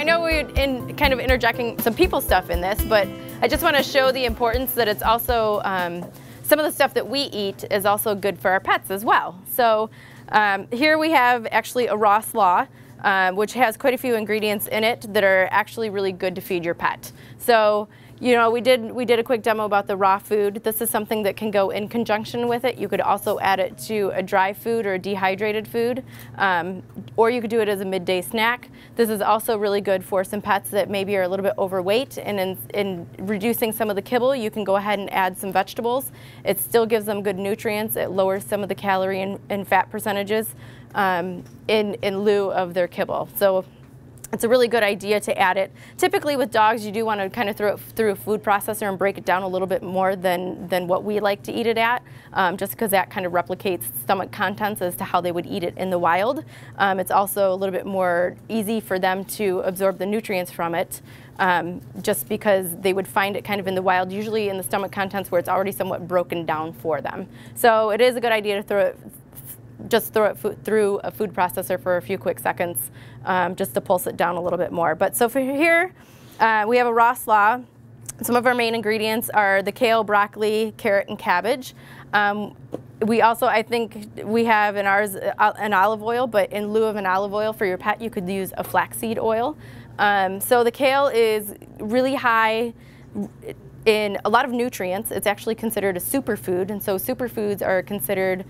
I know we're kind of interjecting some people stuff in this, but I just want to show the importance that it's also, some of the stuff that we eat is also good for our pets as well. So here we have actually a raw slaw, which has quite a few ingredients in it that are actually really good to feed your pet. So, you know, we did a quick demo about the raw food. This is something that can go in conjunction with it. You could also add it to a dry food or a dehydrated food, or you could do it as a midday snack. This is also really good for some pets that maybe are a little bit overweight, and in reducing some of the kibble, you can go ahead and add some vegetables. It still gives them good nutrients. It lowers some of the calorie and fat percentages in lieu of their kibble. So it's a really good idea to add it. Typically with dogs, you do want to kind of throw it through a food processor and break it down a little bit more than what we like to eat it at, just because that kind of replicates stomach contents as to how they would eat it in the wild. It's also a little bit more easy for them to absorb the nutrients from it, just because they would find it kind of in the wild, usually in the stomach contents where it's already somewhat broken down for them. So it is a good idea to just throw it through a food processor for a few quick seconds, just to pulse it down a little bit more. But so for here, we have a raw slaw. Some of our main ingredients are the kale, broccoli, carrot, and cabbage. We also, I think we have in ours an olive oil, but in lieu of an olive oil for your pet, you could use a flaxseed oil. So the kale is really high in a lot of nutrients. It's actually considered a superfood, and so superfoods are considered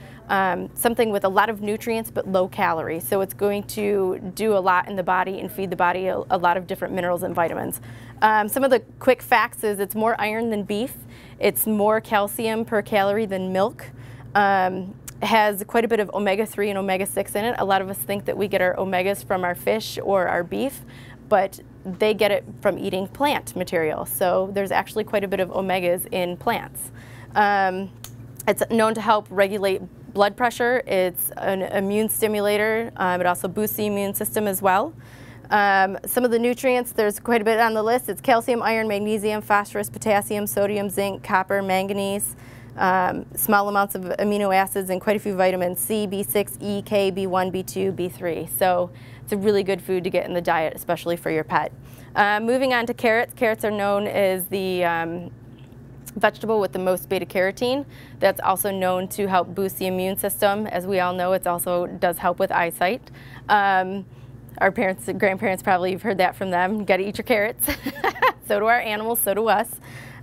something with a lot of nutrients but low calories. So it's going to do a lot in the body and feed the body a lot of different minerals and vitamins. Some of the quick facts is it's more iron than beef. It's more calcium per calorie than milk. Has quite a bit of omega-3 and omega-6 in it. A lot of us think that we get our omegas from our fish or our beef, but they get it from eating plant material. So there's actually quite a bit of omegas in plants. It's known to help regulate blood pressure. It's an immune stimulator. It also boosts the immune system as well. Some of the nutrients, there's quite a bit on the list. It's calcium, iron, magnesium, phosphorus, potassium, sodium, zinc, copper, manganese, small amounts of amino acids, and quite a few vitamins, C, B6, E, K, B1, B2, B3. So it's a really good food to get in the diet, especially for your pet. Moving on to carrots. Carrots are known as the vegetable with the most beta-carotene. That's also known to help boost the immune system. As we all know, it also does help with eyesight. Our parents and grandparents probably have heard that from them. You gotta eat your carrots. So do our animals, so do us.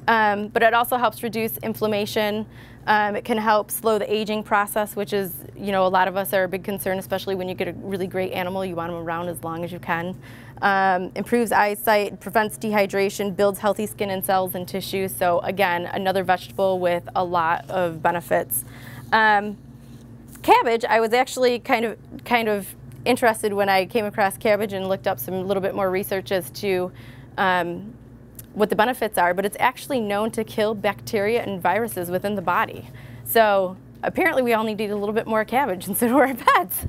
But it also helps reduce inflammation. It can help slow the aging process, which is, you know, a lot of us are a big concern, especially when you get a really great animal. You want them around as long as you can. Improves eyesight, prevents dehydration, builds healthy skin and cells and tissue. So again, another vegetable with a lot of benefits. Cabbage, I was actually kind of interested when I came across cabbage and looked up some little bit more research as to what the benefits are, but it's actually known to kill bacteria and viruses within the body. So apparently we all need to eat a little bit more cabbage, and so do our pets.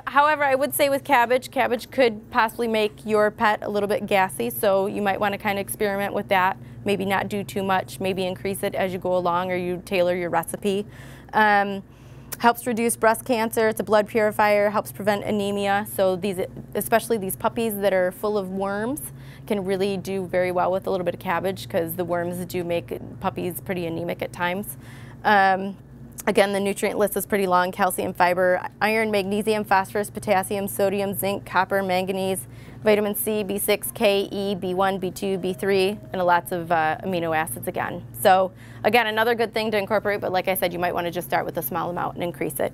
However, I would say with cabbage could possibly make your pet a little bit gassy, so you might want to kind of experiment with that. Maybe not do too much, maybe increase it as you go along, or you tailor your recipe. Helps reduce breast cancer. It's a blood purifier, helps prevent anemia. So especially these puppies that are full of worms can really do very well with a little bit of cabbage, because the worms do make puppies pretty anemic at times. Again, the nutrient list is pretty long: calcium, fiber, iron, magnesium, phosphorus, potassium, sodium, zinc, copper, manganese, vitamin C, B6, K, E, B1, B2, B3, and lots of amino acids again. So again, another good thing to incorporate, but like I said, you might want to just start with a small amount and increase it.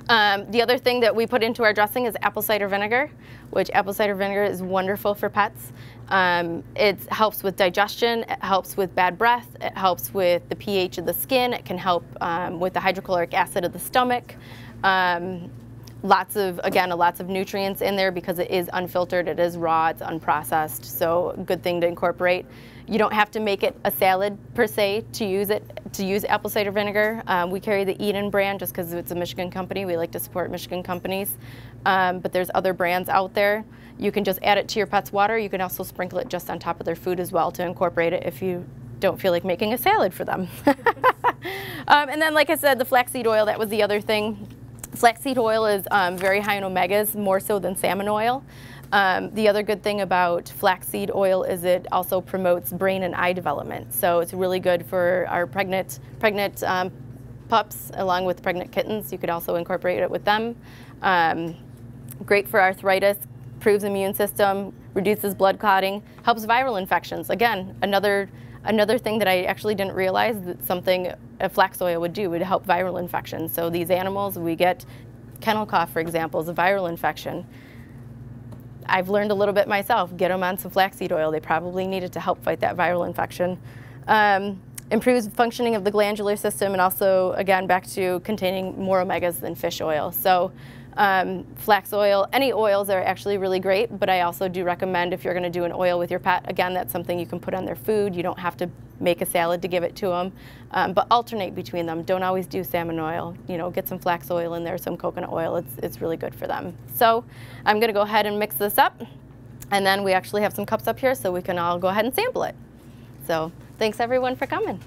The other thing that we put into our dressing is apple cider vinegar, which apple cider vinegar is wonderful for pets. It helps with digestion, it helps with bad breath, it helps with the pH of the skin, it can help with the hydrochloric acid of the stomach. Lots of nutrients in there because it is unfiltered, it is raw, it's unprocessed, so a good thing to incorporate. You don't have to make it a salad per se to use apple cider vinegar. We carry the Eden brand just because it's a Michigan company. We like to support Michigan companies. But there's other brands out there. You can just add it to your pet's water. You can also sprinkle it just on top of their food as well to incorporate it if you don't feel like making a salad for them. And then, like I said, the flaxseed oil, that was the other thing. Flaxseed oil is very high in omegas, more so than salmon oil. The other good thing about flaxseed oil is it also promotes brain and eye development. So it's really good for our pregnant pups along with pregnant kittens. You could also incorporate it with them. Great for arthritis, improves immune system, reduces blood clotting, helps viral infections. Again, another thing that I actually didn't realize that something a flax oil would do would help viral infections. So these animals, we get kennel cough, for example, is a viral infection. I've learned a little bit myself. Get them on some flaxseed oil. They probably need it to help fight that viral infection. Improves functioning of the glandular system, and also, again, back to containing more omegas than fish oil. So flax oil, any oils are actually really great, but I also do recommend if you're going to do an oil with your pet, again, that's something you can put on their food. You don't have to make a salad to give it to them, but alternate between them. Don't always do salmon oil. You know, get some flax oil in there, some coconut oil. It's really good for them. So I'm going to go ahead and mix this up, and then we actually have some cups up here so we can all go ahead and sample it. So thanks everyone for coming.